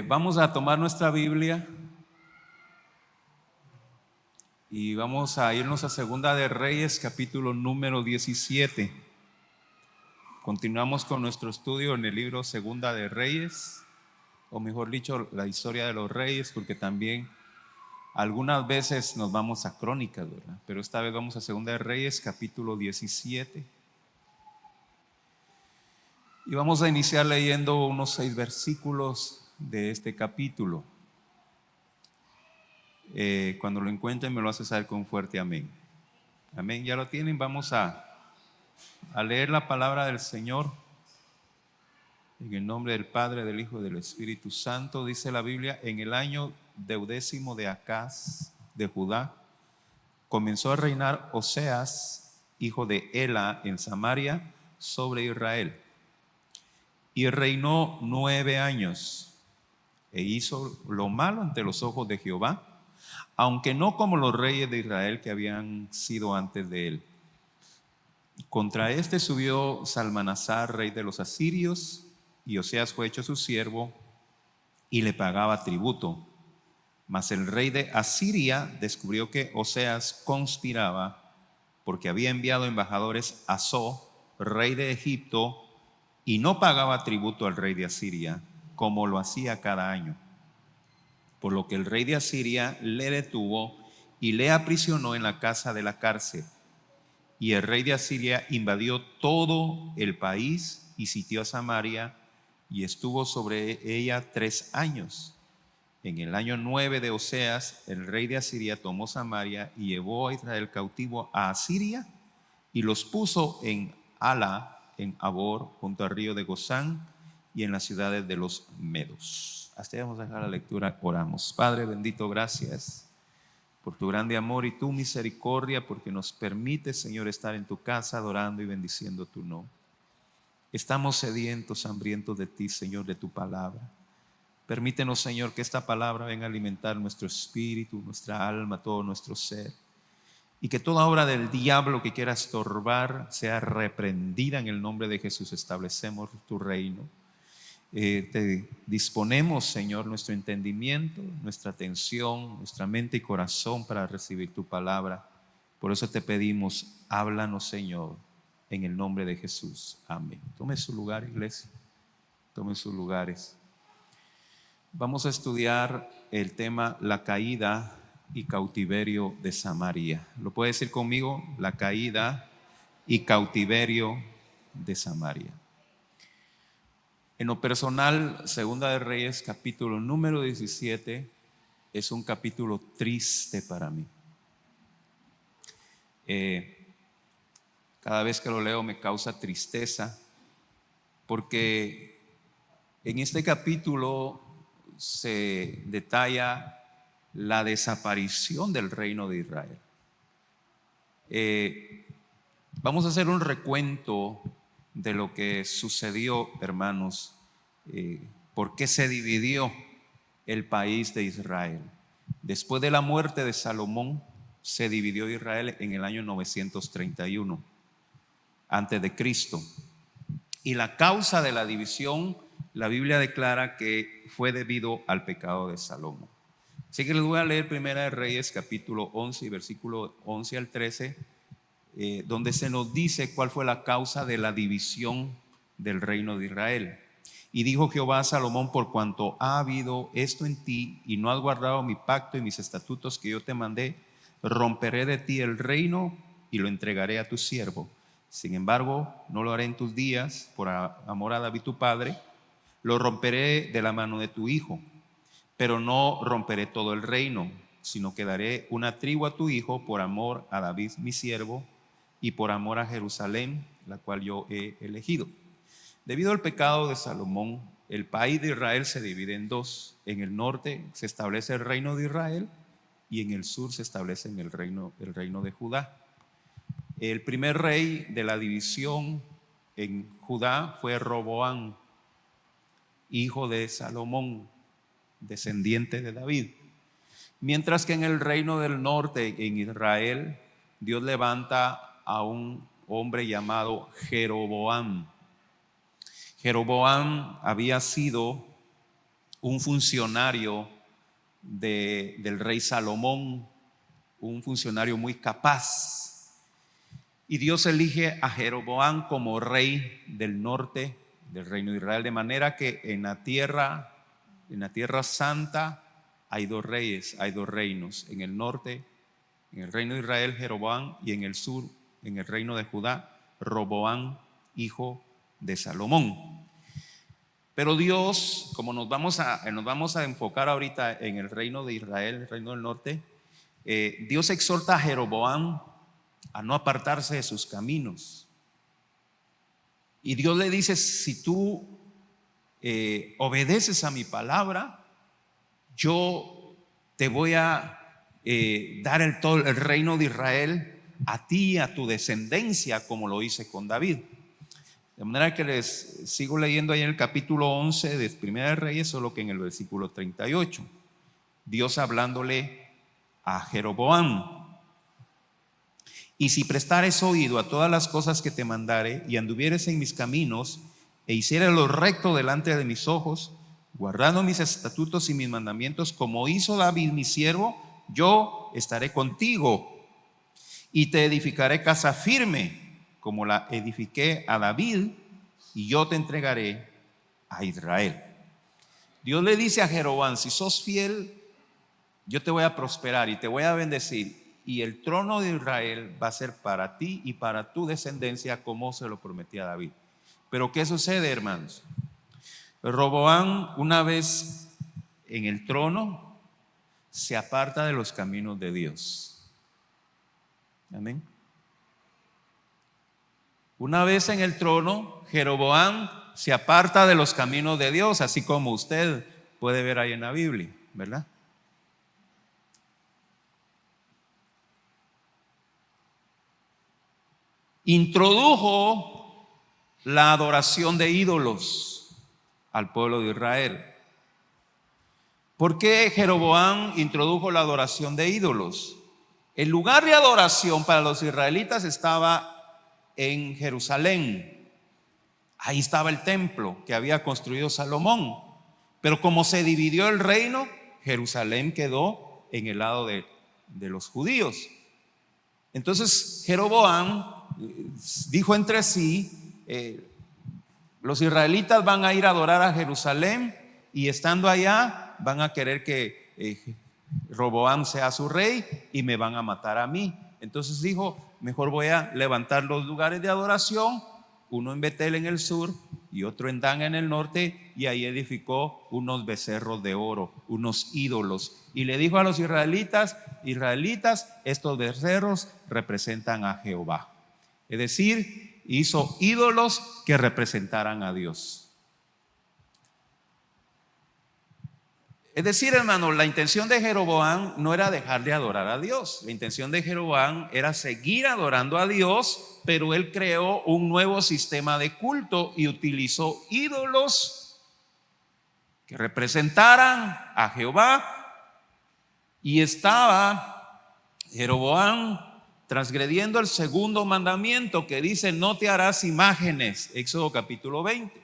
Vamos a tomar nuestra Biblia y vamos a irnos a Segunda de Reyes, capítulo número 17. Continuamos con nuestro estudio en el libro Segunda de Reyes, o mejor dicho, la historia de los reyes, porque también algunas veces nos vamos a Crónicas, ¿verdad? Pero esta vez vamos a Segunda de Reyes, capítulo 17. Y vamos a iniciar leyendo unos 6 versículos de este capítulo. Cuando lo encuentren me lo hace saber con fuerte amén. Amén, ya lo tienen. Vamos a leer la palabra del Señor en el nombre del Padre, del Hijo y del Espíritu Santo. Dice la Biblia: en el año 10º de Acaz de Judá comenzó a reinar Oseas, hijo de Ela, en Samaria sobre Israel, y reinó 9 años e hizo lo malo ante los ojos de Jehová, aunque no como los reyes de Israel que habían sido antes de él. Contra este subió Salmanasar, rey de los asirios, y Oseas fue hecho su siervo y le pagaba tributo. Mas el rey de Asiria descubrió que Oseas conspiraba, porque había enviado embajadores a So, rey de Egipto, y no pagaba tributo al rey de Asiria, como lo hacía cada año. Por lo que el rey de Asiria le detuvo y le aprisionó en la casa de la cárcel. Y el rey de Asiria invadió todo el país y sitió a Samaria y estuvo sobre ella 3 años. En el año 9 de Oseas, el rey de Asiria tomó Samaria y llevó a Israel cautivo a Asiria y los puso en Ala, en Abor, junto al río de Gozán y en las ciudades de los medos. Hasta ahí vamos a dejar la lectura. Oramos. Padre bendito, gracias por tu grande amor y tu misericordia, porque nos permite, Señor, estar en tu casa adorando y bendiciendo tu nombre. Estamos sedientos, hambrientos de ti, Señor, de tu palabra. Permítenos, Señor, que esta palabra venga a alimentar nuestro espíritu, nuestra alma, todo nuestro ser, y que toda obra del diablo que quiera estorbar sea reprendida en el nombre de Jesús. Establecemos tu reino. Te disponemos, Señor, nuestro entendimiento, nuestra atención, nuestra mente y corazón para recibir tu palabra. Por eso te pedimos, háblanos, Señor, en el nombre de Jesús. Amén. Tome su lugar, iglesia. Tome sus lugares. Vamos a estudiar el tema la caída y cautiverio de Samaria. ¿Lo puede decir conmigo? La caída y cautiverio de Samaria. En lo personal, Segunda de Reyes, capítulo número 17, es un capítulo triste para mí. Cada vez que lo leo me causa tristeza, porque en este capítulo se detalla la desaparición del reino de Israel. Vamos a hacer un recuento de lo que sucedió, hermanos, por qué se dividió el país de Israel. Después de la muerte de Salomón, se dividió Israel en el año 931 antes de Cristo. Y la causa de la división, la Biblia declara que fue debido al pecado de Salomón. Así que les voy a leer Primera de Reyes, capítulo 11 y versículo 11 al 13, donde se nos dice cuál fue la causa de la división del reino de Israel. Y dijo Jehová a Salomón: por cuanto ha habido esto en ti y no has guardado mi pacto y mis estatutos que yo te mandé, romperé de ti el reino y lo entregaré a tu siervo. Sin embargo, no lo haré en tus días por amor a David tu padre. Lo romperé de la mano de tu hijo, pero no romperé todo el reino, sino que daré una tribu a tu hijo por amor a David mi siervo y por amor a Jerusalén, la cual yo he elegido. Debido al pecado de Salomón, el país de Israel se divide en dos. En el norte se establece el reino de Israel y en el sur se establece el reino de Judá. El primer rey de la división en Judá fue Roboam, hijo de Salomón, descendiente de David. Mientras que en el reino del norte, en Israel, Dios levanta a un hombre llamado Jeroboam. Jeroboam había sido un funcionario del rey Salomón, un funcionario muy capaz. Y Dios elige a Jeroboam como rey del norte del reino de Israel, de manera que en la tierra santa hay dos reyes, hay dos reinos. En el norte, en el reino de Israel, Jeroboam, y en el sur, en el reino de Judá, Roboam, hijo de Salomón. Pero Dios, como nos vamos a enfocar ahorita en el reino de Israel, el reino del norte, Dios exhorta a Jeroboam a no apartarse de sus caminos. Y Dios le dice: si tú obedeces a mi palabra, yo te voy a dar el reino de Israel a ti, a tu descendencia, como lo hice con David. De manera que les sigo leyendo ahí en el capítulo 11 de Primera de Reyes, solo que en el versículo 38, Dios hablándole a Jeroboam: y si prestares oído a todas las cosas que te mandare, y anduvieres en mis caminos, e hicieres lo recto delante de mis ojos, guardando mis estatutos y mis mandamientos, como hizo David mi siervo, yo estaré contigo, y te edificaré casa firme, como la edifiqué a David, y yo te entregaré a Israel. Dios le dice a Jeroboam: si sos fiel, yo te voy a prosperar y te voy a bendecir, y el trono de Israel va a ser para ti y para tu descendencia, como se lo prometía a David. Pero ¿qué sucede, hermanos? Roboam, una vez en el trono, se aparta de los caminos de Dios. Amén. Una vez en el trono, Jeroboam se aparta de los caminos de Dios, así como usted puede ver ahí en la Biblia, ¿verdad? Introdujo la adoración de ídolos al pueblo de Israel. ¿Por qué Jeroboam introdujo la adoración de ídolos? El lugar de adoración para los israelitas estaba en Jerusalén. Ahí estaba el templo que había construido Salomón. Pero como se dividió el reino, Jerusalén quedó en el lado de los judíos. Entonces Jeroboam dijo entre sí: los israelitas van a ir a adorar a Jerusalén, y estando allá van a querer que Roboam sea su rey y me van a matar a mí. Entonces dijo: mejor voy a levantar los lugares de adoración, uno en Betel en el sur y otro en Dan en el norte, y ahí edificó unos becerros de oro, unos ídolos, y le dijo a los israelitas: estos becerros representan a Jehová. Es decir, hizo ídolos que representaran a Dios. Es decir, hermano, la intención de Jeroboam no era dejar de adorar a Dios. La intención de Jeroboam era seguir adorando a Dios, pero él creó un nuevo sistema de culto y utilizó ídolos que representaran a Jehová. Y estaba Jeroboam transgrediendo el segundo mandamiento, que dice: no te harás imágenes. Éxodo capítulo 20.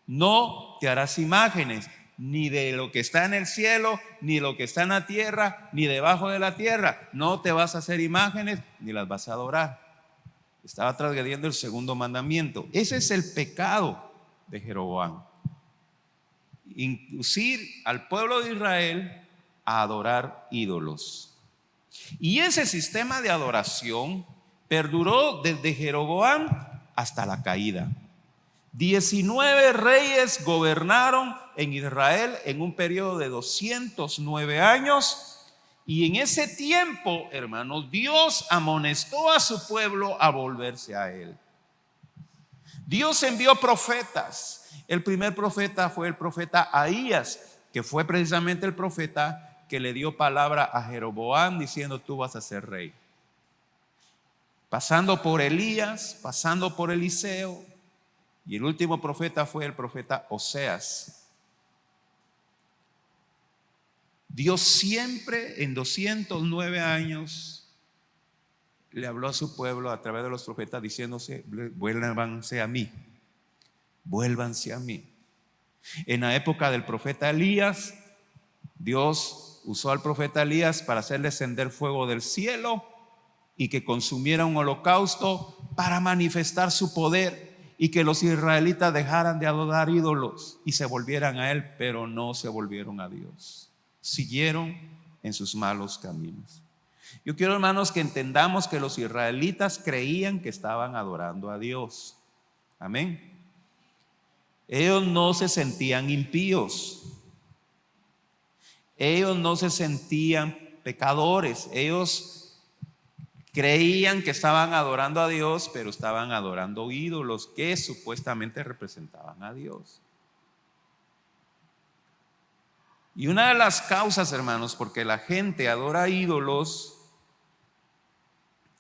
No te harás imágenes, ni de lo que está en el cielo, ni lo que está en la tierra, ni debajo de la tierra. No te vas a hacer imágenes, ni las vas a adorar. Estaba transgrediendo el segundo mandamiento. Ese es el pecado de Jeroboam: inducir al pueblo de Israel a adorar ídolos. Y ese sistema de adoración perduró desde Jeroboam hasta la caída. 19 reyes gobernaron en Israel en un periodo de 209 años, y en ese tiempo, hermanos, Dios amonestó a su pueblo a volverse a él. Dios envió profetas. El primer profeta fue el profeta Ahías, que fue precisamente el profeta que le dio palabra a Jeroboam diciendo: tú vas a ser rey. Pasando por Elías, pasando por Eliseo, y el último profeta fue el profeta Oseas. Dios siempre en 209 años le habló a su pueblo a través de los profetas diciéndose: vuélvanse a mí, vuélvanse a mí. En la época del profeta Elías, Dios usó al profeta Elías para hacer descender fuego del cielo y que consumiera un holocausto para manifestar su poder y que los israelitas dejaran de adorar ídolos y se volvieran a él, pero no se volvieron a Dios. Siguieron en sus malos caminos. Yo quiero, hermanos, que entendamos que los israelitas creían que estaban adorando a Dios. Amén. Ellos no se sentían impíos. Ellos no se sentían pecadores. Ellos creían que estaban adorando a Dios, pero estaban adorando ídolos que supuestamente representaban a Dios. Y una de las causas, hermanos, porque la gente adora ídolos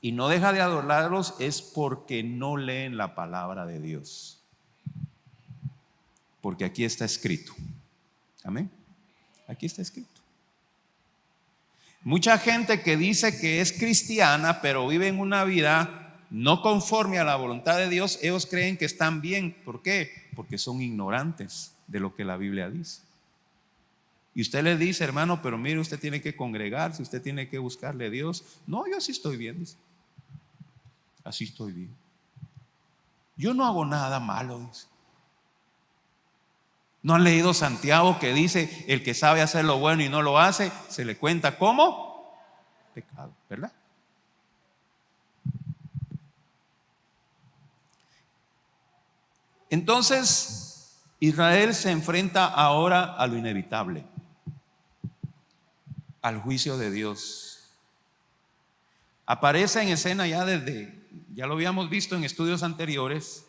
y no deja de adorarlos, es porque no leen la palabra de Dios. Porque aquí está escrito. Amén. Aquí está escrito. Mucha gente que dice que es cristiana, pero vive en una vida no conforme a la voluntad de Dios, ellos creen que están bien. ¿Por qué? Porque son ignorantes de lo que la Biblia dice. Y usted le dice, hermano, pero mire, usted tiene que congregarse, usted tiene que buscarle a Dios. No, yo así estoy bien, dice. Así estoy bien. Yo no hago nada malo, dice. ¿No han leído Santiago que dice, el que sabe hacer lo bueno y no lo hace, se le cuenta como pecado, ¿verdad? Entonces, Israel se enfrenta ahora a lo inevitable, al juicio de Dios. Aparece en escena ya lo habíamos visto en estudios anteriores,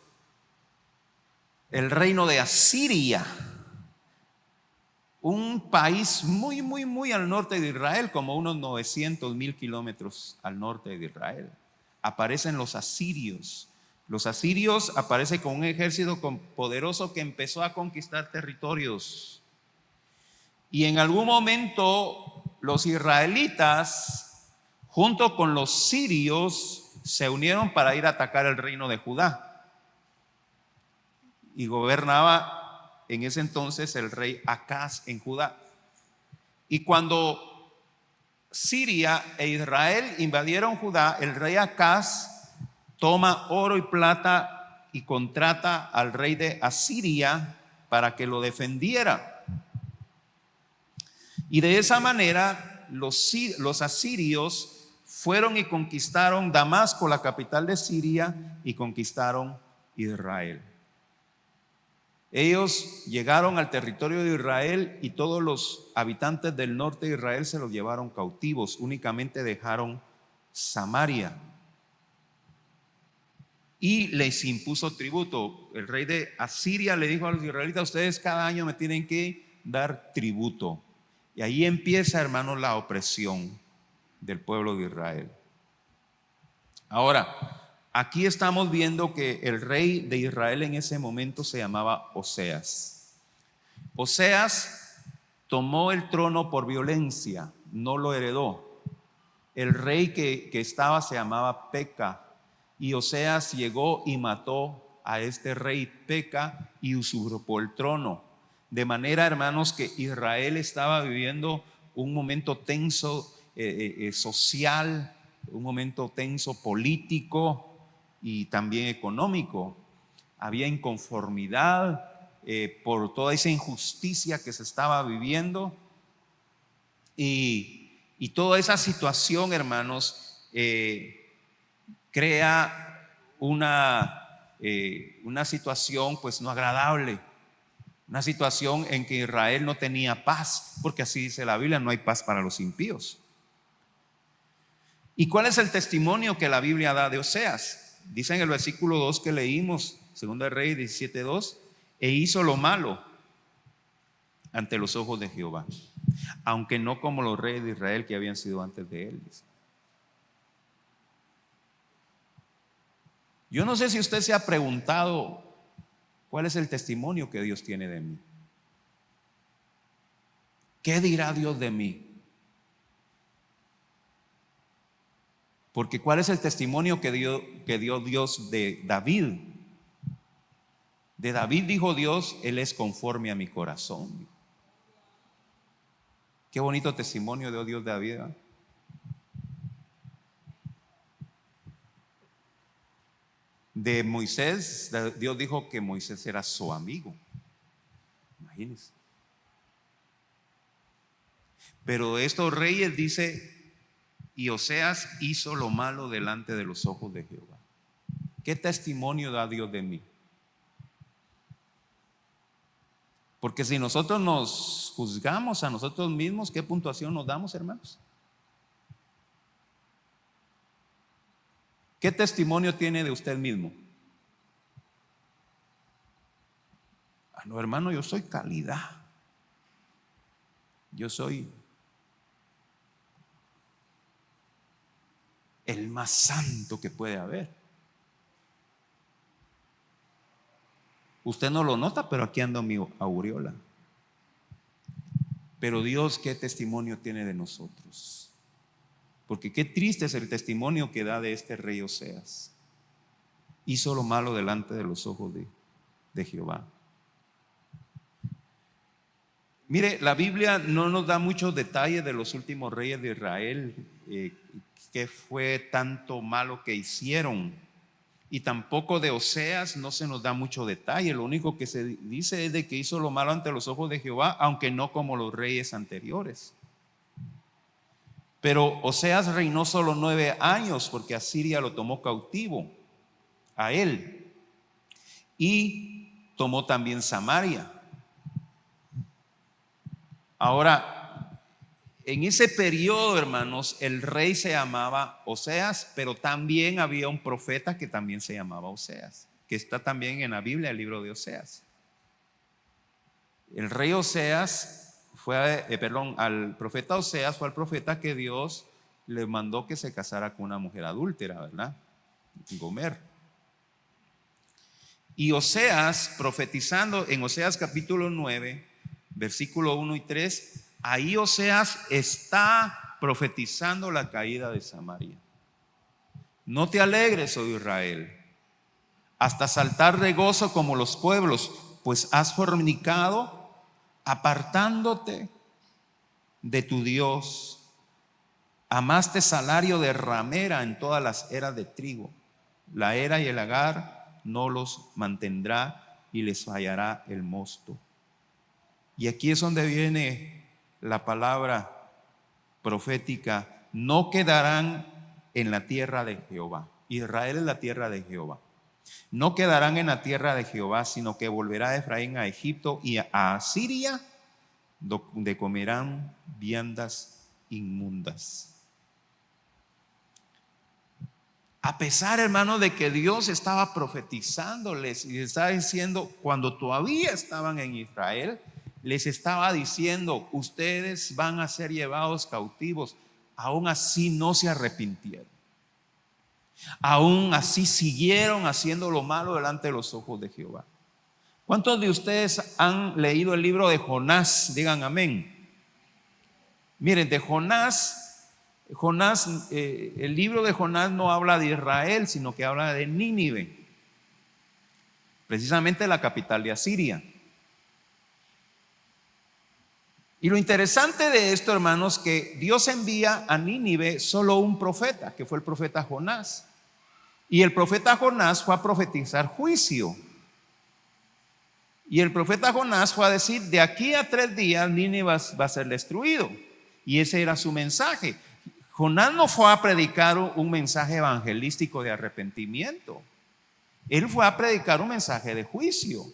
el reino de Asiria, un país muy, muy, muy al norte de Israel, como unos 900,000 kilómetros al norte de Israel. Aparecen los asirios. Los asirios aparecen con un ejército poderoso que empezó a conquistar territorios. Y en algún momento los israelitas, junto con los sirios, se unieron para ir a atacar el reino de Judá. Y gobernaba en ese entonces el rey Acaz en Judá. Y cuando Siria e Israel invadieron Judá, el rey Acaz toma oro y plata y contrata al rey de Asiria para que lo defendiera. Y de esa manera los asirios fueron y conquistaron Damasco, la capital de Siria, y conquistaron Israel. Ellos llegaron al territorio de Israel y todos los habitantes del norte de Israel se los llevaron cautivos. Únicamente dejaron Samaria y les impuso tributo. El rey de Asiria le dijo a los israelitas: ustedes cada año me tienen que dar tributo. Y ahí empieza, hermanos, la opresión del pueblo de Israel. Ahora, aquí estamos viendo que el rey de Israel en ese momento se llamaba Oseas. Oseas tomó el trono por violencia, no lo heredó. El rey que estaba se llamaba Peca, y Oseas llegó y mató a este rey Peca y usurpó el trono. De manera, hermanos, que Israel estaba viviendo un momento tenso social, un momento tenso político y también económico. Había inconformidad por toda esa injusticia que se estaba viviendo y toda esa situación, hermanos, crea una situación pues no agradable, una situación en que Israel no tenía paz, porque así dice la Biblia: no hay paz para los impíos. ¿Y cuál es el testimonio que la Biblia da de Oseas? Dice en el versículo 2 que leímos, 2 Reyes 17:2, e hizo lo malo ante los ojos de Jehová, aunque no como los reyes de Israel que habían sido antes de él. Yo no sé si usted se ha preguntado cuál es el testimonio que Dios tiene de mí. ¿Qué dirá Dios de mí? Porque ¿cuál es el testimonio que dio Dios de David? De David dijo Dios, Él es conforme a mi corazón. Qué bonito testimonio dio Dios de David, ¿verdad? De Moisés, Dios dijo que Moisés era su amigo. Imagínense. Pero estos reyes dice, y Oseas hizo lo malo delante de los ojos de Jehová. ¿Qué testimonio da Dios de mí? Porque si nosotros nos juzgamos a nosotros mismos, ¿qué puntuación nos damos, hermanos? ¿Qué testimonio tiene de usted mismo? Ah, no, hermano, yo soy calidad. Yo soy el más santo que puede haber. Usted no lo nota, pero aquí ando mi aureola. Pero Dios, ¿qué testimonio tiene de nosotros? Porque qué triste es el testimonio que da de este rey Oseas. Hizo lo malo delante de los ojos de Jehová. Mire, la Biblia no nos da muchos detalles de los últimos reyes de Israel, qué fue tanto malo que hicieron. Y tampoco de Oseas no se nos da mucho detalle. Lo único que se dice es de que hizo lo malo ante los ojos de Jehová, aunque no como los reyes anteriores. Pero Oseas reinó solo 9 años porque Asiria lo tomó cautivo a él y tomó también Samaria. Ahora, en ese periodo, hermanos, el rey se llamaba Oseas, pero también había un profeta que también se llamaba Oseas, que está también en la Biblia, el libro de Oseas. El rey Oseas al profeta Oseas fue el profeta que Dios le mandó que se casara con una mujer adúltera, ¿verdad? Gomer. Y Oseas, profetizando en Oseas capítulo 9, versículo 1 y 3, ahí Oseas está profetizando la caída de Samaria. No te alegres, oh Israel, hasta saltar de gozo como los pueblos, pues has fornicado, apartándote de tu Dios. Amaste salario de ramera en todas las eras de trigo. La era y el lagar no los mantendrá y les fallará el mosto. Y aquí es donde viene la palabra profética: no quedarán en la tierra de Jehová. Israel es la tierra de Jehová. No quedarán en la tierra de Jehová, sino que volverá Efraín a Egipto y a Asiria, donde comerán viandas inmundas. A pesar, hermano, de que Dios estaba profetizándoles y les estaba diciendo, cuando todavía estaban en Israel, les estaba diciendo, ustedes van a ser llevados cautivos. Aún así no se arrepintieron. Aún así siguieron haciendo lo malo delante de los ojos de Jehová. ¿Cuántos de ustedes han leído el libro de Jonás? Digan amén. Miren, de Jonás, el libro de Jonás no habla de Israel, sino que habla de Nínive, precisamente la capital de Asiria. Y lo interesante de esto, hermanos, que Dios envía a Nínive solo un profeta, que fue el profeta Jonás. Y el profeta Jonás fue a profetizar juicio. Y el profeta Jonás fue a decir, de aquí a 3 días Nínive va a ser destruido. Y ese era su mensaje. Jonás no fue a predicar un mensaje evangelístico de arrepentimiento. Él fue a predicar un mensaje de juicio.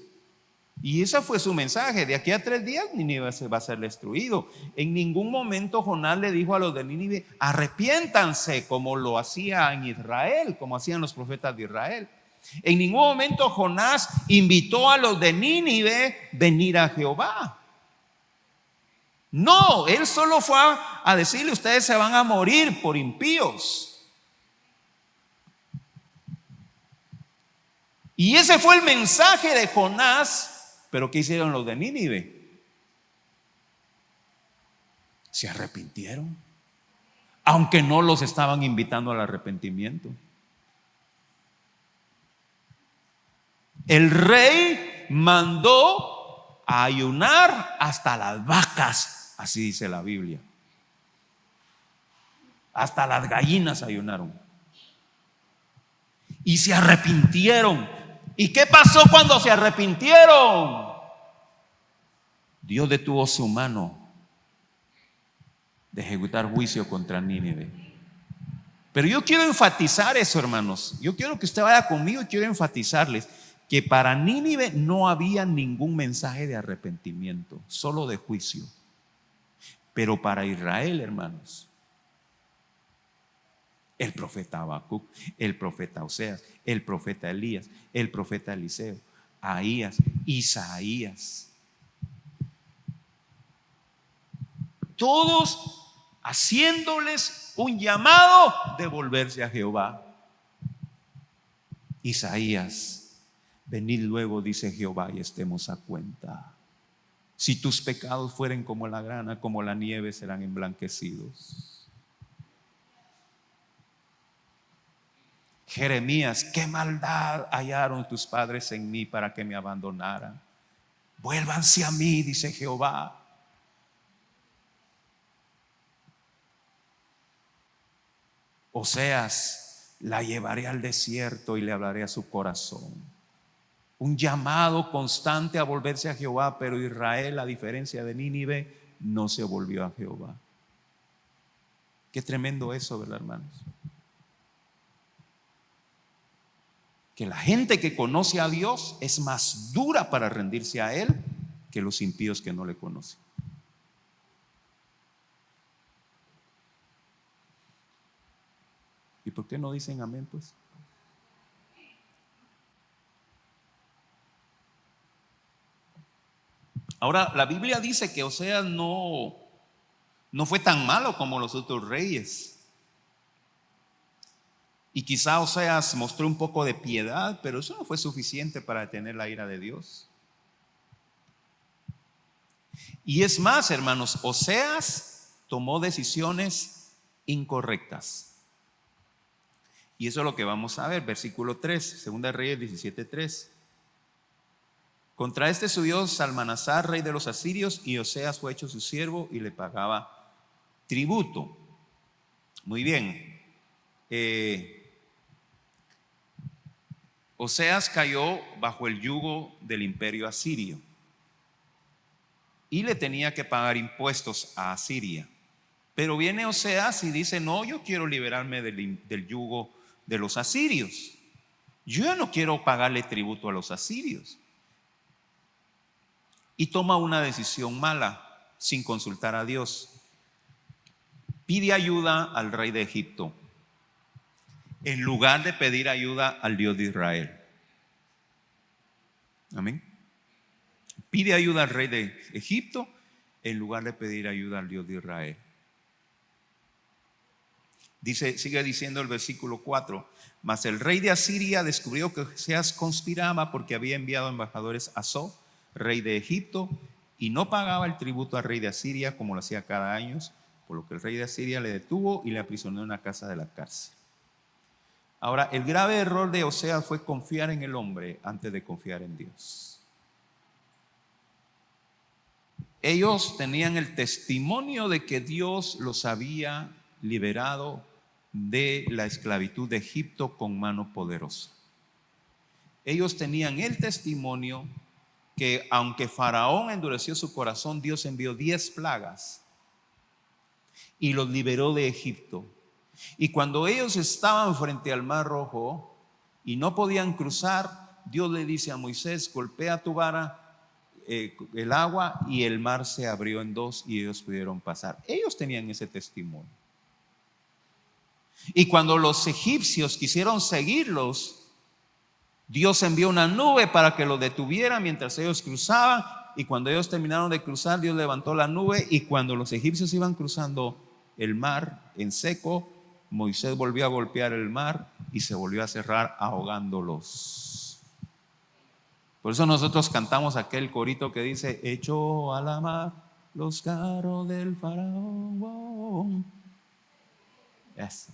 Y ese fue su mensaje: de aquí a 3 días Nínive va a ser destruido. En ningún momento Jonás le dijo a los de Nínive, arrepiéntanse, como lo hacía en Israel, como hacían los profetas de Israel. En ningún momento Jonás invitó a los de Nínive a venir a Jehová. No, él solo fue a decirle, ustedes se van a morir por impíos. Y ese fue el mensaje de Jonás. Pero ¿qué hicieron los de Nínive? Se arrepintieron, aunque no los estaban invitando al arrepentimiento. El rey mandó a ayunar hasta las vacas, así dice la Biblia. Hasta las gallinas ayunaron. Y se arrepintieron. ¿Y qué pasó cuando se arrepintieron? Dios detuvo su mano de ejecutar juicio contra Nínive. Pero yo quiero enfatizar eso, hermanos. Yo quiero que usted vaya conmigo y quiero enfatizarles que para Nínive no había ningún mensaje de arrepentimiento, solo de juicio. Pero para Israel, hermanos, el profeta Habacuc, el profeta Oseas, el profeta Elías, el profeta Eliseo, Ahías, Isaías, todos haciéndoles un llamado de volverse a Jehová. Isaías: venid luego, dice Jehová, y estemos a cuenta. Si tus pecados fueren como la grana, como la nieve, serán emblanquecidos. Jeremías: qué maldad hallaron tus padres en mí para que me abandonaran. Vuélvanse a mí, dice Jehová. Oseas: la llevaré al desierto y le hablaré a su corazón. Un llamado constante a volverse a Jehová, pero Israel, a diferencia de Nínive, no se volvió a Jehová. Qué tremendo eso, ¿verdad, hermanos? Que la gente que conoce a Dios es más dura para rendirse a Él que los impíos que no le conocen. ¿Y por qué no dicen amén, pues? Ahora, la Biblia dice que Oseas no fue tan malo como los otros reyes. Y quizá Oseas mostró un poco de piedad, pero eso no fue suficiente para detener la ira de Dios. Y es más, hermanos, Oseas tomó decisiones incorrectas. Y eso es lo que vamos a ver, versículo 3, Segunda de Reyes 17:3. Contra este subió Salmanasar, rey de los asirios, y Oseas fue hecho su siervo y le pagaba tributo. Muy bien. Oseas cayó bajo el yugo del imperio asirio y le tenía que pagar impuestos a Asiria. Pero viene Oseas y dice: no, yo quiero liberarme del yugo de los asirios. Yo ya no quiero pagarle tributo a los asirios. Y toma una decisión mala sin consultar a Dios. Pide ayuda al rey de Egipto en lugar de pedir ayuda al Dios de Israel. Amén. Pide ayuda al rey de Egipto en lugar de pedir ayuda al Dios de Israel. Dice, sigue diciendo el versículo 4: mas el rey de Asiria descubrió que Oseas conspiraba porque había enviado embajadores a So, rey de Egipto, y no pagaba el tributo al rey de Asiria como lo hacía cada año, por lo que el rey de Asiria le detuvo y le aprisionó en una casa de la cárcel. Ahora, el grave error de Oseas fue confiar en el hombre antes de confiar en Dios. Ellos tenían el testimonio de que Dios los había liberado de la esclavitud de Egipto con mano poderosa. Ellos tenían el testimonio que aunque Faraón endureció su corazón, Dios envió 10 plagas y los liberó de Egipto. Y cuando ellos estaban frente al Mar Rojo y no podían cruzar, Dios le dice a Moisés: golpea tu vara el agua, y el mar se abrió en dos y ellos pudieron pasar. Ellos tenían ese testimonio. Y cuando los egipcios quisieron seguirlos, Dios envió una nube para que los detuviera mientras ellos cruzaban. Y cuando ellos terminaron de cruzar, Dios levantó la nube. Y cuando los egipcios iban cruzando el mar en seco, Moisés volvió a golpear el mar y se volvió a cerrar, ahogándolos. Por eso nosotros cantamos aquel corito que dice: echó a la mar los carros del faraón. Eso.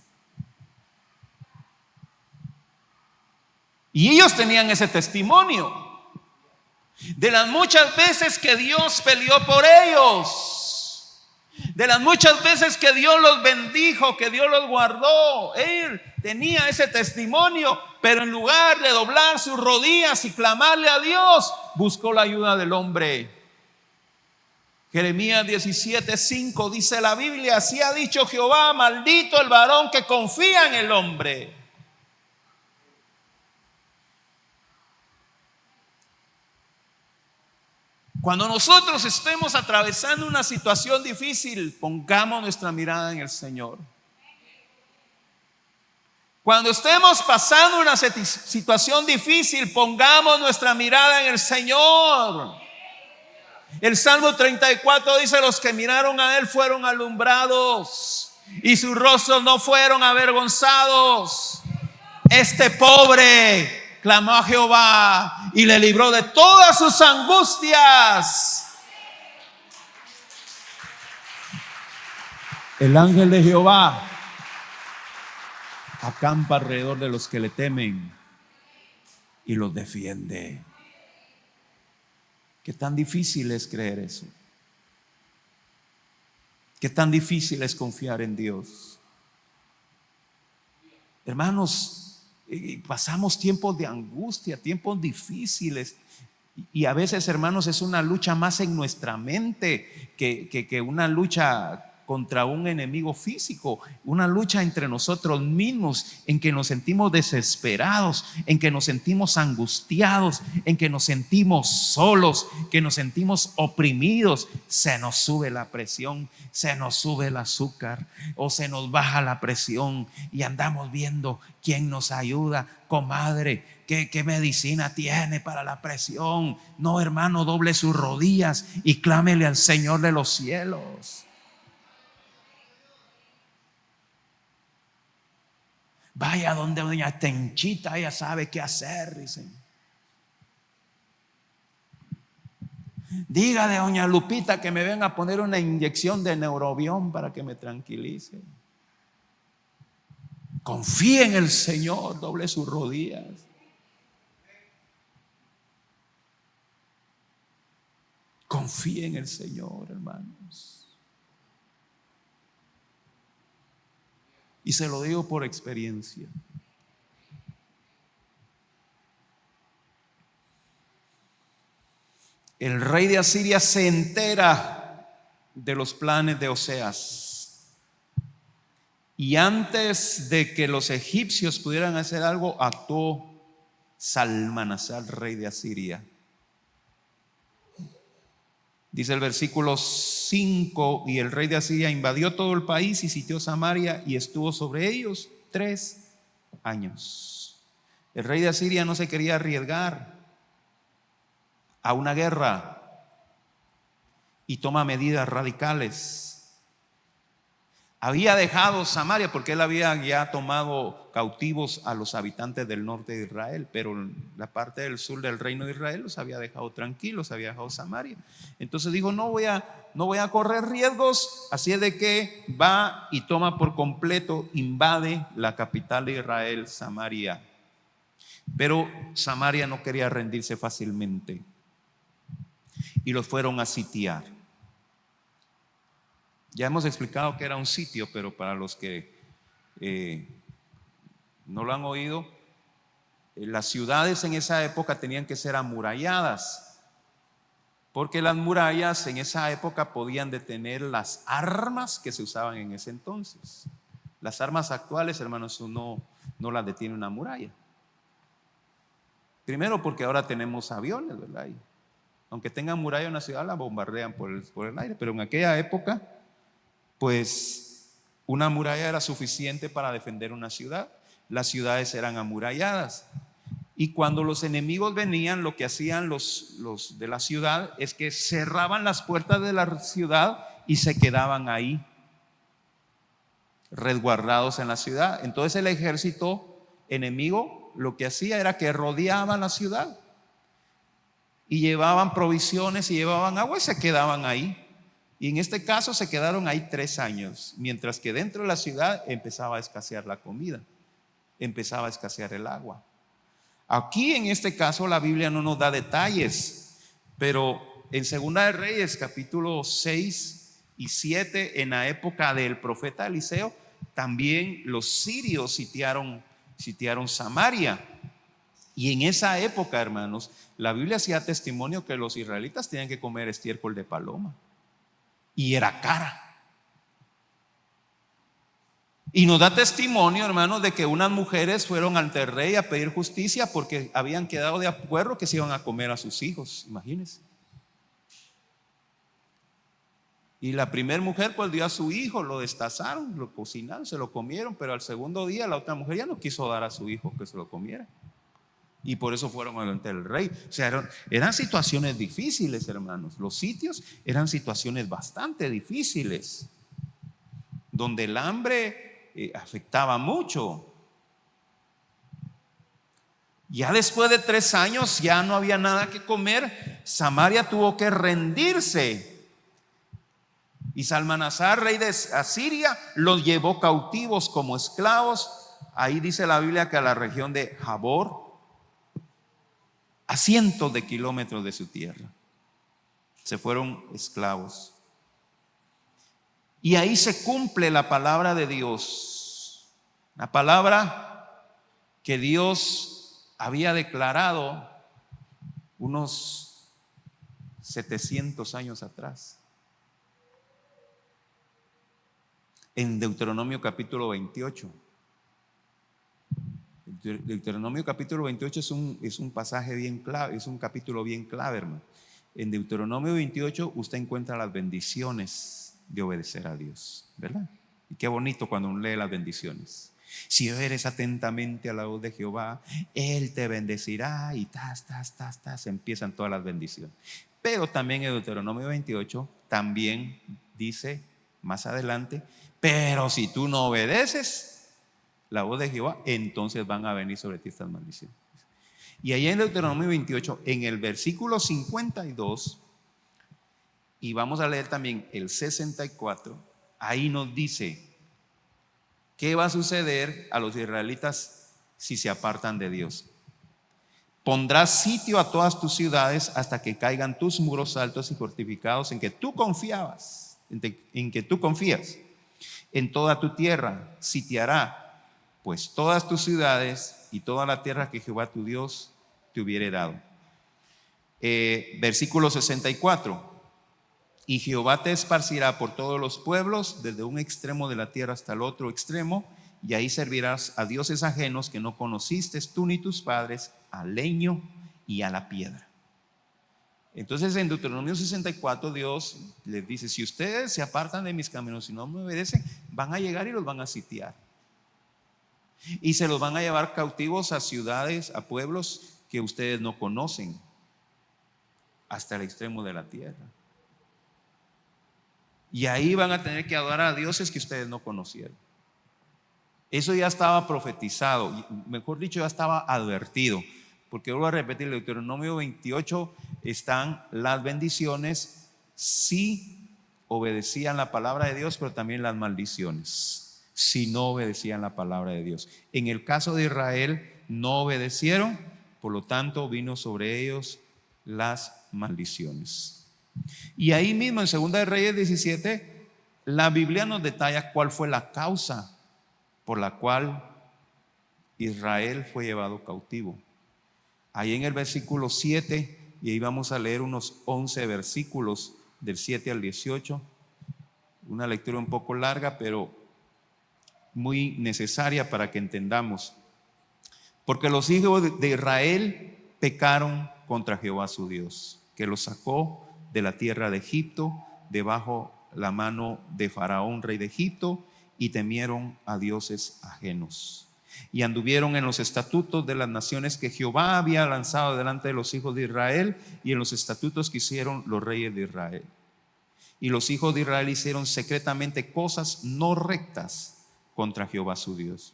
Y ellos tenían ese testimonio. de las muchas veces que Dios peleó por ellos, de las muchas veces que Dios los bendijo, que Dios los guardó. Él tenía ese testimonio, pero en lugar de doblar sus rodillas y clamarle a Dios, buscó la ayuda del hombre. Jeremías 17:5 dice la Biblia: así ha dicho Jehová, maldito el varón que confía en el hombre. Cuando nosotros estemos atravesando una situación difícil, pongamos nuestra mirada en el Señor. Cuando estemos pasando una situación difícil, pongamos nuestra mirada en el Señor. El Salmo 34 dice: los que miraron a Él fueron alumbrados y sus rostros no fueron avergonzados. Este pobre clamó a Jehová y le libró de todas sus angustias. El ángel de Jehová acampa alrededor de los que le temen y los defiende. ¿Qué tan difícil es creer eso? ¿Qué tan difícil es confiar en Dios? Hermanos, pasamos tiempos de angustia, tiempos difíciles, y a veces, hermanos, es una lucha más en nuestra mente que una lucha contra un enemigo físico, una lucha entre nosotros mismos, en que nos sentimos desesperados, en que nos sentimos angustiados, en que nos sentimos solos, que nos sentimos oprimidos. Se nos sube la presión, se nos sube el azúcar o se nos baja la presión y andamos viendo quién nos ayuda. Comadre, ¿qué medicina tiene para la presión? No, hermano, doble sus rodillas y clámele al Señor de los cielos. Vaya donde doña Tenchita, ella sabe qué hacer, dicen. Dígale a doña Lupita que me venga a poner una inyección de Neurobión para que me tranquilice. Confíe en el Señor, doble sus rodillas. Confíe en el Señor, hermanos. Y se lo digo por experiencia. El rey de Asiria se entera de los planes de Oseas. Y antes de que los egipcios pudieran hacer algo, actuó Salmanasar, rey de Asiria. Dice el versículo 5: y el rey de Asiria invadió todo el país y sitió Samaria y estuvo sobre ellos 3 años. El rey de Asiria no se quería arriesgar a una guerra y toma medidas radicales. Había dejado Samaria porque él había ya tomado cautivos a los habitantes del norte de Israel, pero la parte del sur del reino de Israel los había dejado tranquilos, había dejado Samaria. Entonces dijo: no voy a correr riesgos, así es de que va y toma por completo, invade la capital de Israel, Samaria. Pero Samaria no quería rendirse fácilmente y los fueron a sitiar. Ya hemos explicado que era un sitio, pero para los que no lo han oído, las ciudades en esa época tenían que ser amuralladas, porque las murallas en esa época podían detener las armas que se usaban en ese entonces. Las armas actuales, hermanos, no las detiene una muralla. Primero porque ahora tenemos aviones, ¿verdad? Y aunque tengan muralla en una ciudad, la bombardean por el aire, pero en aquella época, pues una muralla era suficiente para defender una ciudad. Las ciudades eran amuralladas, y cuando los enemigos venían, lo que hacían los de la ciudad es que cerraban las puertas de la ciudad y se quedaban ahí resguardados en la ciudad. Entonces el ejército enemigo lo que hacía era que rodeaba la ciudad y llevaban provisiones y llevaban agua y se quedaban ahí. Y en este caso se quedaron ahí 3 años, mientras que dentro de la ciudad empezaba a escasear la comida, empezaba a escasear el agua. Aquí en este caso la Biblia no nos da detalles, Pero en Segunda de Reyes, capítulo 6 y 7, en la época del profeta Eliseo, también los sirios sitiaron Samaria. Y en esa época, hermanos, la Biblia hacía testimonio que los israelitas tenían que comer estiércol de paloma. Y era cara. Y nos da testimonio, hermanos, de que unas mujeres fueron ante el rey a pedir justicia porque habían quedado de acuerdo que se iban a comer a sus hijos. Imagínense. Y la primera mujer pues dio a su hijo, lo destazaron, lo cocinaron, se lo comieron, pero al segundo día la otra mujer ya no quiso dar a su hijo que se lo comiera. Y por eso fueron ante el rey. O sea, eran situaciones difíciles, hermanos. Los sitios eran situaciones bastante difíciles, donde el hambre afectaba mucho. Ya después de 3 años ya no había nada que comer. Samaria tuvo que rendirse. Y Salmanasar, rey de Asiria, los llevó cautivos como esclavos. Ahí dice la Biblia que a la región de Jabor, a cientos de kilómetros de su tierra, se fueron esclavos. Y ahí se cumple la palabra de Dios, la palabra que Dios había declarado unos 700 años atrás. En Deuteronomio capítulo 28. Deuteronomio capítulo 28 es un pasaje bien clave, es un capítulo bien clave, hermano. En Deuteronomio 28 usted encuentra las bendiciones de obedecer a Dios, ¿verdad? Y qué bonito cuando uno lee las bendiciones. Si oyeres atentamente a la voz de Jehová, Él te bendecirá y empiezan todas las bendiciones. Pero también en Deuteronomio 28 también dice más adelante, pero si tú no obedeces la voz de Jehová, entonces van a venir sobre ti estas maldiciones. Y allá en Deuteronomio 28, en el versículo 52, y vamos a leer también el 64, ahí nos dice qué va a suceder a los israelitas si se apartan de Dios. Pondrás sitio a todas tus ciudades hasta que caigan tus muros altos y fortificados en que tú confiabas, en que tú confías. En toda tu tierra sitiará pues todas tus ciudades y toda la tierra que Jehová tu Dios te hubiere dado. Versículo 64. Y Jehová te esparcirá por todos los pueblos, desde un extremo de la tierra hasta el otro extremo, y ahí servirás a dioses ajenos que no conociste tú ni tus padres, al leño y a la piedra. Entonces en Deuteronomio 64 Dios les dice, si ustedes se apartan de mis caminos y no me obedecen, van a llegar y los van a sitiar. Y se los van a llevar cautivos a ciudades, a pueblos que ustedes no conocen, hasta el extremo de la tierra. Y ahí van a tener que adorar a dioses que ustedes no conocieron. Eso ya estaba profetizado, mejor dicho, ya estaba advertido. Porque vuelvo a repetir, en Deuteronomio 28 están las bendiciones si obedecían la palabra de Dios, pero también las maldiciones si no obedecían la palabra de Dios. En el caso de Israel no obedecieron, por lo tanto vino sobre ellos las maldiciones. Y ahí mismo en 2 de Reyes 17 la Biblia nos detalla cuál fue la causa por la cual Israel fue llevado cautivo. Ahí en el versículo 7, y ahí vamos a leer unos 11 versículos del 7 al 18, una lectura un poco larga pero muy necesaria para que entendamos. Porque los hijos de Israel pecaron contra Jehová su Dios, que los sacó de la tierra de Egipto, debajo la mano de Faraón, rey de Egipto, y temieron a dioses ajenos. Y anduvieron en los estatutos de las naciones que Jehová había lanzado delante de los hijos de Israel, y en los estatutos que hicieron los reyes de Israel. Y los hijos de Israel hicieron secretamente cosas no rectas contra Jehová su Dios,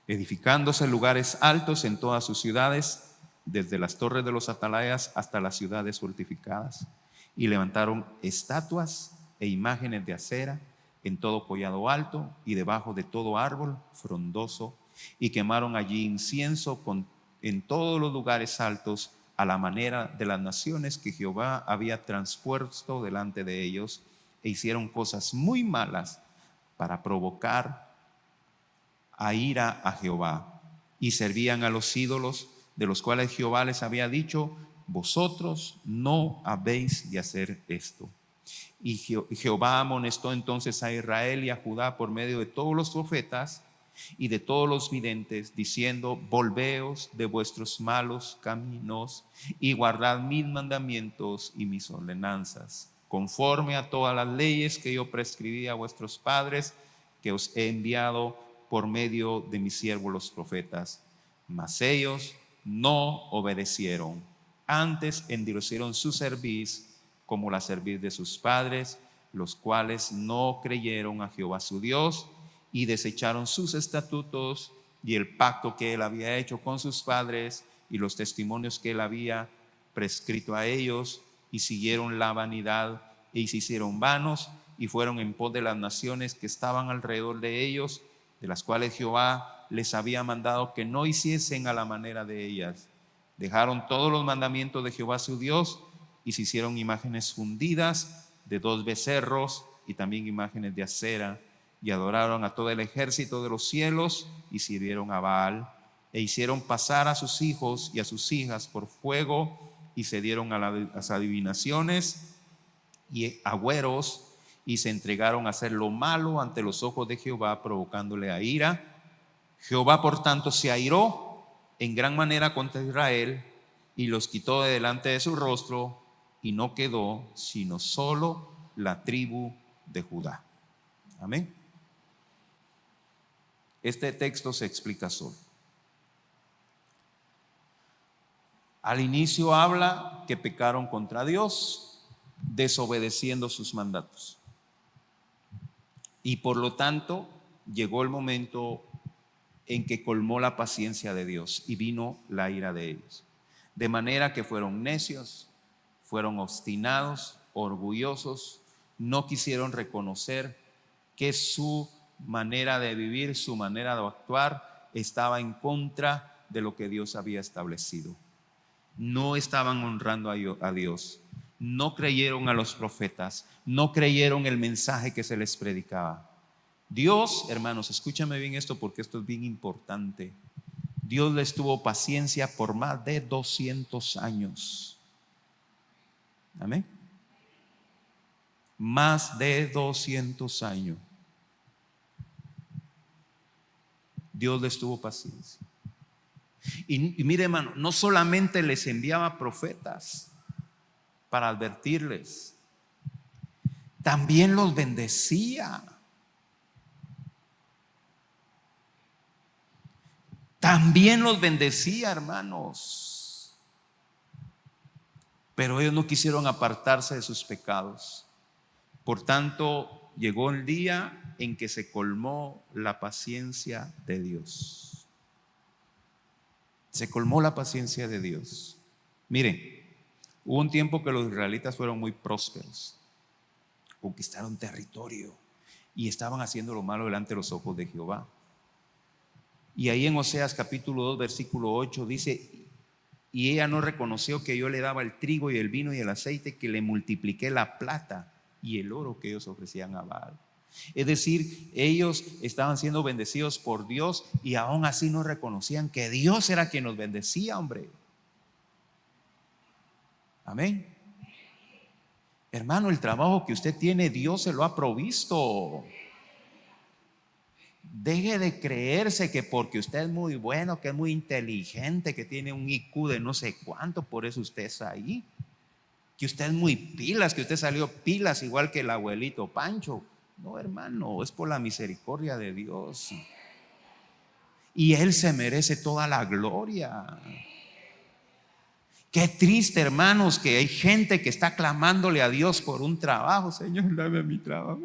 edificándose lugares altos en todas sus ciudades, desde las torres de los atalayas hasta las ciudades fortificadas, y levantaron estatuas e imágenes de acera en todo collado alto y debajo de todo árbol frondoso, y quemaron allí incienso en todos los lugares altos a la manera de las naciones que Jehová había transpuesto delante de ellos, e hicieron cosas muy malas para provocar a ira a Jehová, y servían a los ídolos, de los cuales Jehová les había dicho: vosotros no habéis de hacer esto. Y Jehová amonestó entonces a Israel y a Judá por medio de todos los profetas y de todos los videntes, diciendo: volveos de vuestros malos caminos y guardad mis mandamientos y mis ordenanzas, conforme a todas las leyes que yo prescribí a vuestros padres, que os he enviado por medio de mis siervos los profetas. Mas ellos no obedecieron, antes endurecieron su cerviz como la cerviz de sus padres, los cuales no creyeron a Jehová su Dios, y desecharon sus estatutos y el pacto que él había hecho con sus padres y los testimonios que él había prescrito a ellos, y siguieron la vanidad y se hicieron vanos, y fueron en pos de las naciones que estaban alrededor de ellos, de las cuales Jehová les había mandado que no hiciesen a la manera de ellas. Dejaron todos los mandamientos de Jehová su Dios y se hicieron imágenes fundidas de 2 becerros y también imágenes de acera, y adoraron a todo el ejército de los cielos y sirvieron a Baal, e hicieron pasar a sus hijos y a sus hijas por fuego, y se dieron a las adivinaciones y agüeros, y se entregaron a hacer lo malo ante los ojos de Jehová, provocándole a ira. Jehová por tanto se airó en gran manera contra Israel y los quitó de delante de su rostro, y no quedó sino solo la tribu de Judá. Amén. Este texto se explica solo. Al inicio habla que pecaron contra Dios, desobedeciendo sus mandatos. Y por lo tanto, llegó el momento en que colmó la paciencia de Dios y vino la ira de ellos. De manera que fueron necios, fueron obstinados, orgullosos, no quisieron reconocer que su manera de vivir, su manera de actuar estaba en contra de lo que Dios había establecido. No estaban honrando a Dios, no creyeron a los profetas, no creyeron el mensaje que se les predicaba. Dios, hermanos, escúchame bien esto porque esto es bien importante. Dios les tuvo paciencia por más de 200 años. Amén. Más de 200 años. Dios les tuvo paciencia. Y mire, hermano, no solamente les enviaba profetas para advertirles, también los bendecía. También los bendecía, hermanos. Pero ellos no quisieron apartarse de sus pecados. Por tanto, llegó el día en que se colmó la paciencia de Dios. Se colmó la paciencia de Dios. Miren, hubo un tiempo que los israelitas fueron muy prósperos, conquistaron territorio y estaban haciendo lo malo delante de los ojos de Jehová. Y ahí en Oseas capítulo 2 versículo 8 dice: y ella no reconoció que yo le daba el trigo y el vino y el aceite, que le multipliqué la plata y el oro que ellos ofrecían a Baal. Es decir, ellos estaban siendo bendecidos por Dios y aún así no reconocían que Dios era quien los bendecía, hombre. Amén. Hermano, el trabajo que usted tiene, Dios se lo ha provisto. Deje de creerse que porque usted es muy bueno, que es muy inteligente, que tiene un IQ de no sé cuánto, por eso usted está ahí. Que usted es muy pilas, que usted salió pilas igual que el abuelito Pancho. No, hermano, es por la misericordia de Dios. Y Él se merece toda la gloria. Qué triste, hermanos, que hay gente que está clamándole a Dios por un trabajo. Señor, dame mi trabajo,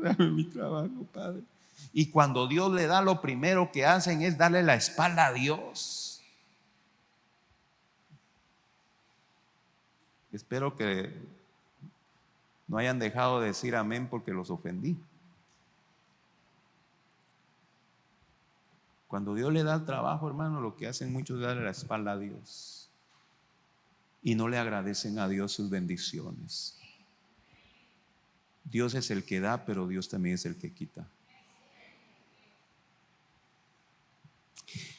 Padre. Y cuando Dios le da, lo primero que hacen es darle la espalda a Dios. Espero que no hayan dejado de decir amén porque los ofendí. Cuando Dios le da el trabajo, hermano, lo que hacen muchos es darle la espalda a Dios. y no le agradecen a Dios sus bendiciones. Dios es el que da, pero Dios también es el que quita.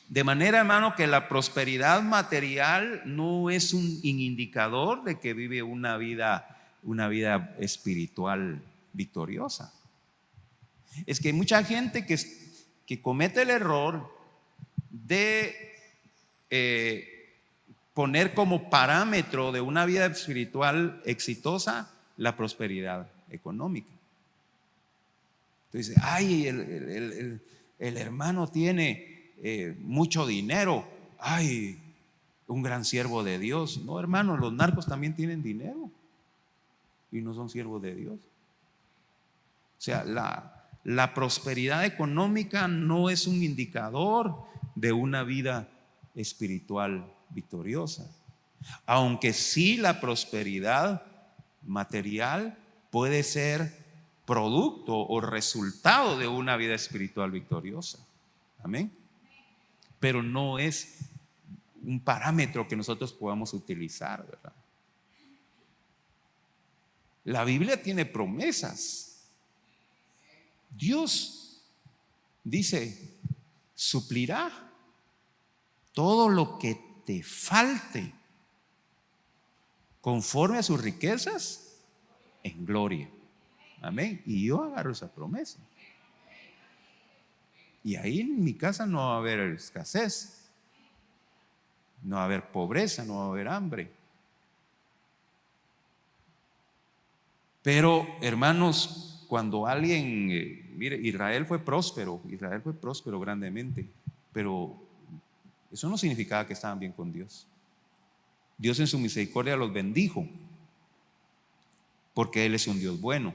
De manera, hermano, que la prosperidad material no es un indicador de que vive una vida espiritual victoriosa. Es que hay mucha gente que comete el error de poner como parámetro de una vida espiritual exitosa la prosperidad económica. Entonces, ay, el hermano tiene mucho dinero, ay, un gran siervo de Dios. No, hermano, los narcos también tienen dinero y no son siervos de Dios. O sea, la prosperidad económica no es un indicador de una vida espiritual victoriosa, aunque sí la prosperidad material puede ser producto o resultado de una vida espiritual victoriosa. Amén. Pero no es un parámetro que nosotros podamos utilizar, ¿verdad? La Biblia tiene promesas. Dios dice, suplirá todo lo que te falte conforme a sus riquezas en gloria. Amén. Y yo agarro esa promesa. Y ahí en mi casa no va a haber escasez, no va a haber pobreza, no va a haber hambre. Pero, hermanos, cuando alguien, mire, Israel fue próspero grandemente, pero eso no significaba que estaban bien con Dios. Dios en su misericordia los bendijo, porque Él es un Dios bueno.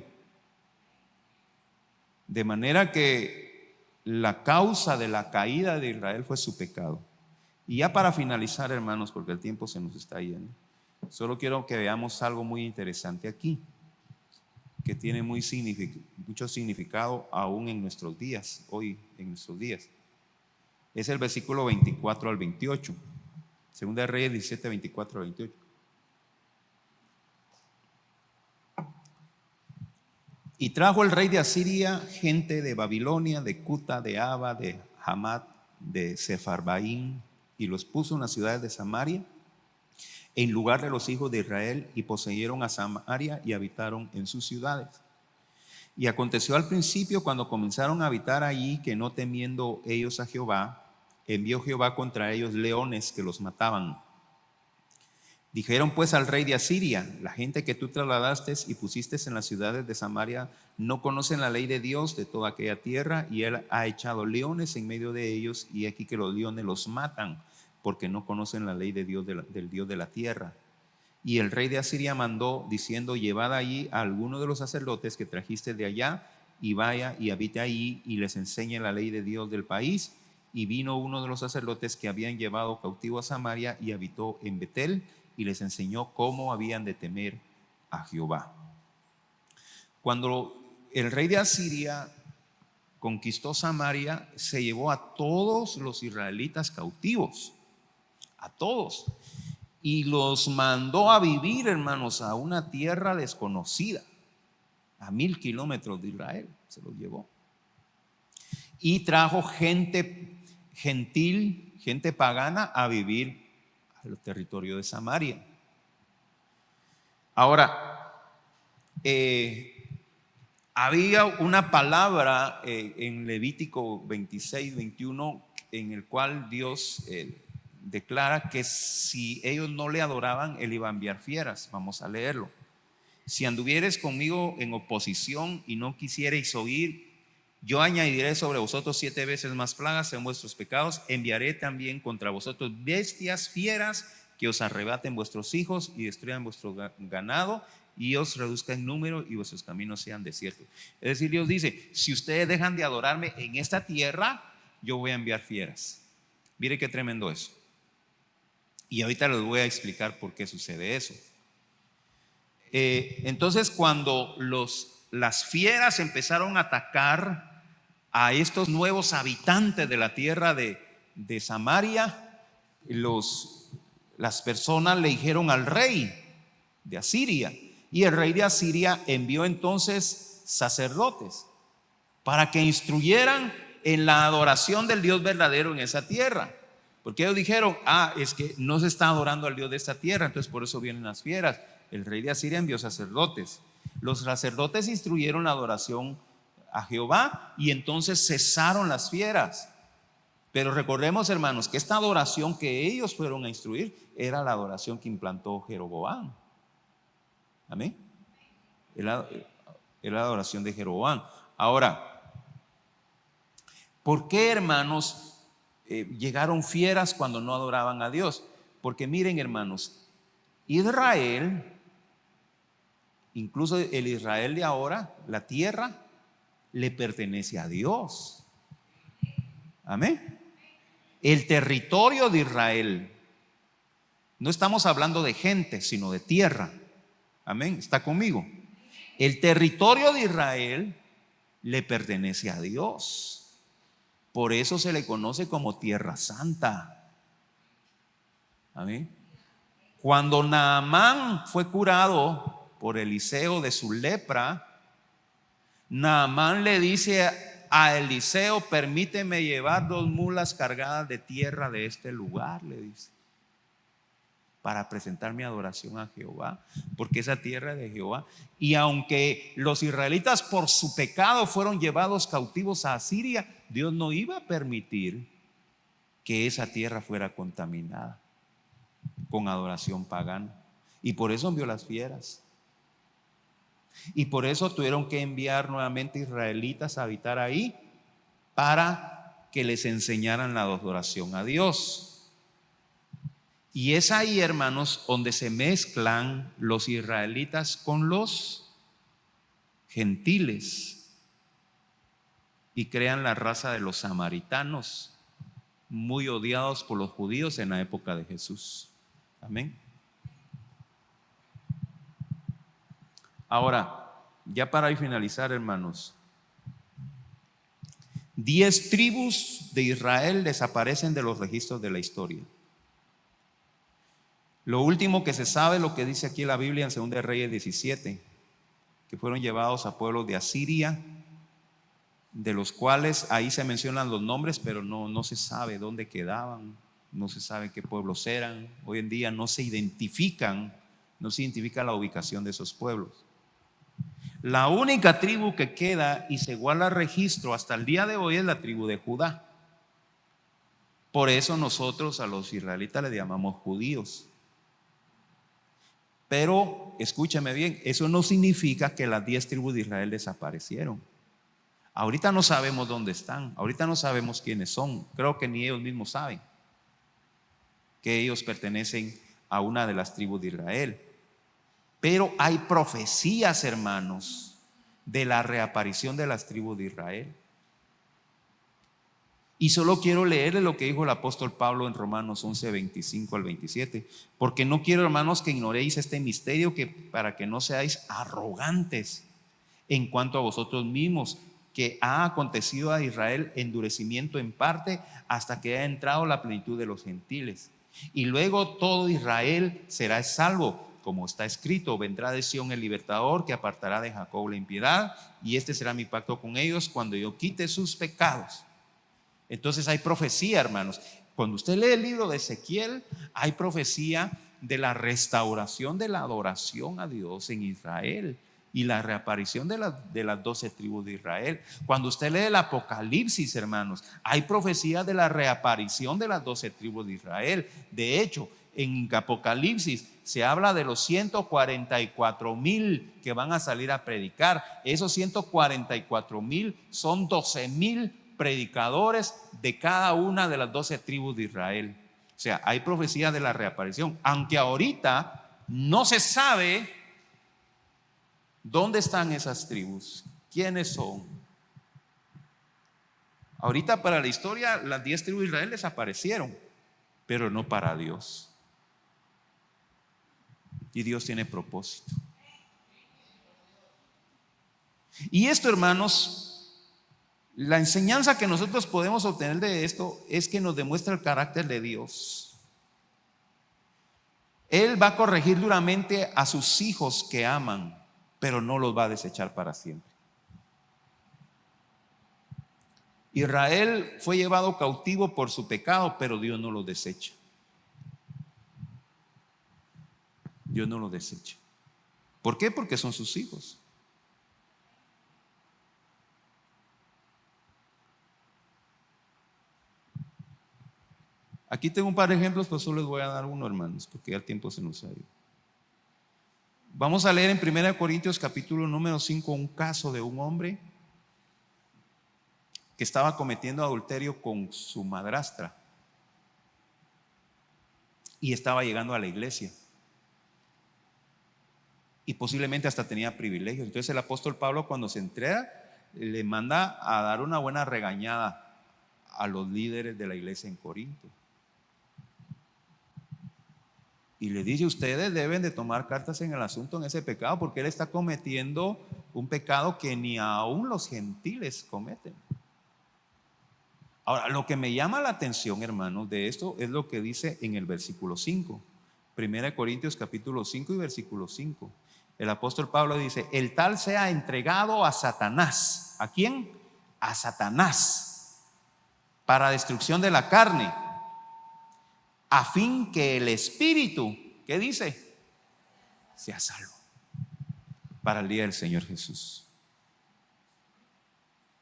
De manera que la causa de la caída de Israel fue su pecado. Y ya para finalizar, hermanos, porque el tiempo se nos está yendo, solo quiero que veamos algo muy interesante aquí, que tiene mucho significado aún en nuestros días, hoy en nuestros días. Es el versículo 24 al 28. Segunda de Reyes 17, 24 al 28. Y trajo el rey de Asiria gente de Babilonia, de Cuta, de Aba, de Hamat, de Sefarbaín, y los puso en las ciudades de Samaria en lugar de los hijos de Israel, y poseyeron a Samaria y habitaron en sus ciudades. Y aconteció al principio, cuando comenzaron a habitar allí, que no temiendo ellos a Jehová, envió Jehová contra ellos leones que los mataban. Dijeron pues al rey de Asiria: la gente que tú trasladaste y pusiste en las ciudades de Samaria no conocen la ley de Dios de toda aquella tierra, y él ha echado leones en medio de ellos, y aquí que los leones los matan, porque no conocen la ley de Dios del Dios de la tierra. Y el rey de Asiria mandó, diciendo: llevad allí a alguno de los sacerdotes que trajiste de allá, y vaya y habite allí, y les enseñe la ley de Dios del país. Y vino uno de los sacerdotes que habían llevado cautivo a Samaria, y habitó en Betel, y les enseñó cómo habían de temer a Jehová. Cuando el rey de Asiria conquistó Samaria, se llevó a todos los israelitas cautivos, a todos, y los mandó a vivir, hermanos, a una tierra desconocida, a 1000 kilómetros de Israel, se los llevó. Y trajo gente gentil, gente pagana, a vivir al territorio de Samaria. Ahora, había una palabra en Levítico 26, 21, en el cual Dios declara que si ellos no le adoraban, Él iba a enviar fieras. Vamos a leerlo. Si anduvieres conmigo en oposición y no quisierais oír, yo añadiré sobre vosotros 7 veces más plagas en vuestros pecados. Enviaré también contra vosotros bestias fieras que os arrebaten vuestros hijos y destruyan vuestro ganado, y os reduzca en número y vuestros caminos sean desiertos. Es decir, Dios dice: si ustedes dejan de adorarme en esta tierra, yo voy a enviar fieras. Mire qué tremendo eso. Y ahorita les voy a explicar por qué sucede eso. Entonces, cuando las fieras empezaron a atacar a estos nuevos habitantes de la tierra de Samaria, las personas le dijeron al rey de Asiria, y el rey de Asiria envió entonces sacerdotes para que instruyeran en la adoración del Dios verdadero en esa tierra. Porque ellos dijeron, es que no se está adorando al Dios de esta tierra, entonces por eso vienen las fieras. El rey de Asiria envió sacerdotes. Los sacerdotes instruyeron la adoración a Jehová y entonces cesaron las fieras. Pero recordemos, hermanos, que esta adoración que ellos fueron a instruir era la adoración que implantó Jeroboam. Amén. Era la adoración de Jeroboam. Ahora, ¿por qué, hermanos, llegaron fieras cuando no adoraban a Dios? Porque miren, hermanos, Israel, incluso el Israel de ahora, la tierra le pertenece a Dios. Amén. El territorio de Israel, no estamos hablando de gente, sino de tierra. Amén. ¿Está conmigo? El territorio de Israel le pertenece a Dios. Por eso se le conoce como Tierra Santa. Amén. Cuando Naamán fue curado por Eliseo de su lepra, Naamán le dice a Eliseo: permíteme llevar 2 mulas cargadas de tierra de este lugar, le dice, para presentar mi adoración a Jehová, porque esa tierra es de Jehová. Y aunque los israelitas por su pecado fueron llevados cautivos a Asiria, Dios no iba a permitir que esa tierra fuera contaminada con adoración pagana. Y por eso envió las fieras. Y por eso tuvieron que enviar nuevamente israelitas a habitar ahí para que les enseñaran la adoración a Dios. Y es ahí, hermanos, donde se mezclan los israelitas con los gentiles y crean la raza de los samaritanos, muy odiados por los judíos en la época de Jesús. Amén. Ahora, ya para ir finalizar, hermanos, 10 tribus de Israel desaparecen de los registros de la historia. Lo último que se sabe, lo que dice aquí la Biblia en 2 Reyes 17, que fueron llevados a pueblos de Asiria, de los cuales ahí se mencionan los nombres, pero no se sabe dónde quedaban, no se sabe qué pueblos eran. Hoy en día no se identifica la ubicación de esos pueblos. La única tribu que queda y se guarda registro hasta el día de hoy es la tribu de Judá. Por eso nosotros a los israelitas les llamamos judíos. Pero escúchame bien, eso no significa que las 10 tribus de Israel desaparecieron. Ahorita no sabemos dónde están, ahorita no sabemos quiénes son. Creo que ni ellos mismos saben que ellos pertenecen a una de las tribus de Israel. Pero hay profecías, hermanos, de la reaparición de las tribus de Israel. Y solo quiero leerle lo que dijo el apóstol Pablo en Romanos 11, 25 al 27, porque no quiero, hermanos, que ignoréis este misterio, para que no seáis arrogantes en cuanto a vosotros mismos, que ha acontecido a Israel endurecimiento en parte hasta que haya entrado la plenitud de los gentiles. Y luego todo Israel será salvo, como está escrito: vendrá de Sión el libertador, que apartará de Jacob la impiedad, y este será mi pacto con ellos cuando yo quite sus pecados. Entonces hay profecía, hermanos. Cuando usted lee el libro de Ezequiel, hay profecía de la restauración de la adoración a Dios en Israel y la reaparición de las 12 tribus de Israel. Cuando usted lee el Apocalipsis, hermanos, hay profecía de la reaparición de las 12 tribus de Israel. De hecho, en Apocalipsis se habla de los 144,000 que van a salir a predicar. Esos 144,000 son 12,000 predicadores de cada una de las 12 tribus de Israel. O sea, hay profecía de la reaparición, aunque ahorita no se sabe dónde están esas tribus, quiénes son. Ahorita para la historia las 10 tribus de Israel desaparecieron, pero no para Dios. Y Dios tiene propósito. Y esto, hermanos, la enseñanza que nosotros podemos obtener de esto es que nos demuestra el carácter de Dios. Él va a corregir duramente a sus hijos que aman, pero no los va a desechar para siempre. Israel fue llevado cautivo por su pecado, pero Dios no lo desecha. Dios no lo desecha. ¿Por qué? Porque son sus hijos. Aquí tengo un par de ejemplos, pero solo les voy a dar uno, hermanos, porque ya el tiempo se nos ha ido. Vamos a leer en 1 Corintios capítulo número 5 un caso de un hombre que estaba cometiendo adulterio con su madrastra y estaba llegando a la iglesia y posiblemente hasta tenía privilegios. Entonces el apóstol Pablo, cuando se entera, le manda a dar una buena regañada a los líderes de la iglesia en Corinto y le dice: ustedes deben de tomar cartas en el asunto en ese pecado, porque él está cometiendo un pecado que ni aún los gentiles cometen. Ahora, lo que me llama la atención, hermanos, de esto es lo que dice en el versículo 5. 1 Corintios capítulo 5 y versículo 5. El apóstol Pablo dice: el tal sea entregado a Satanás. ¿A quién? A Satanás, para destrucción de la carne, a fin que el espíritu, ¿qué dice? Sea salvo para el día del Señor Jesús.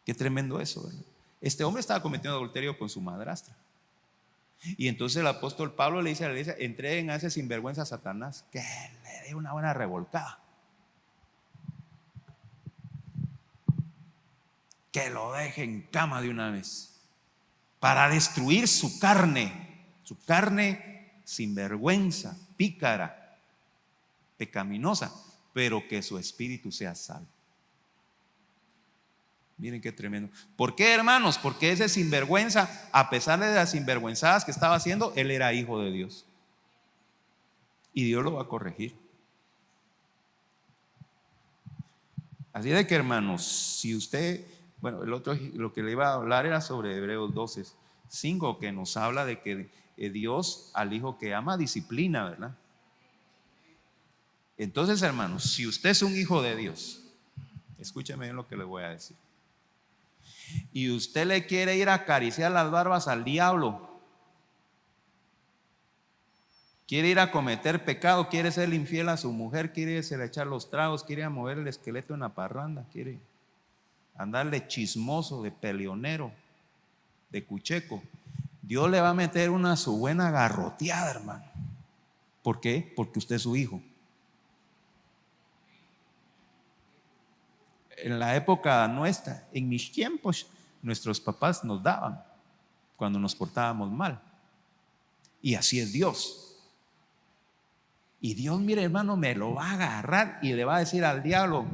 Qué tremendo eso, ¿verdad? Este hombre estaba cometiendo adulterio con su madrastra. Y entonces el apóstol Pablo le dice a la iglesia: entreguen a ese sinvergüenza a Satanás, que le dé una buena revolcada, que lo deje en cama de una vez, para destruir su carne sinvergüenza, pícara, pecaminosa, pero que su espíritu sea salvo. Miren qué tremendo. ¿Por qué, hermanos? Porque ese sinvergüenza, a pesar de las sinvergüenzadas que estaba haciendo, él era hijo de Dios. Y Dios lo va a corregir. Así de que, hermanos, si usted, bueno, el otro, lo que le iba a hablar era sobre Hebreos 12:5, que nos habla de que Dios al hijo que ama disciplina, ¿verdad? Entonces, hermanos, si usted es un hijo de Dios, escúcheme bien lo que le voy a decir, y usted le quiere ir a acariciar las barbas al diablo, quiere ir a cometer pecado, quiere ser infiel a su mujer, quiere echar los tragos, quiere mover el esqueleto en la parranda, quiere andarle chismoso, de peleonero, de cucheco, Dios le va a meter una su buena garroteada, hermano. ¿Por qué? Porque usted es su hijo. En la época nuestra, en mis tiempos, nuestros papás nos daban cuando nos portábamos mal. Y así es Dios. Y Dios, mire, hermano, me lo va a agarrar y le va a decir al diablo: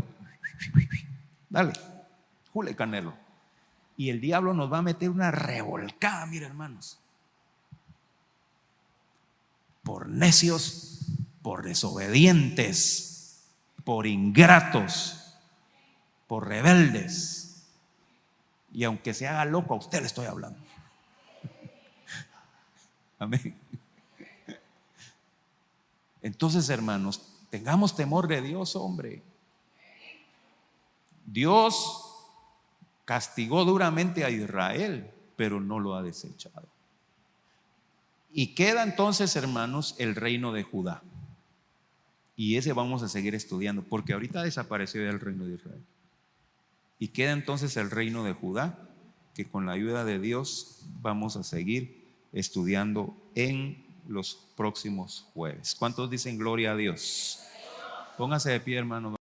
dale, jule Canelo. Y el diablo nos va a meter una revolcada, mire, hermanos, por necios, por desobedientes, por ingratos, por rebeldes. Y aunque se haga loco, a usted le estoy hablando. Amén. Entonces, hermanos, tengamos temor de Dios, hombre. Dios castigó duramente a Israel, pero no lo ha desechado. Y queda entonces, hermanos, el reino de Judá. Y ese vamos a seguir estudiando, porque ahorita desapareció el reino de Israel. Y queda entonces el reino de Judá, que con la ayuda de Dios vamos a seguir estudiando en los próximos jueves. ¿Cuántos dicen gloria a Dios? Póngase de pie, hermano.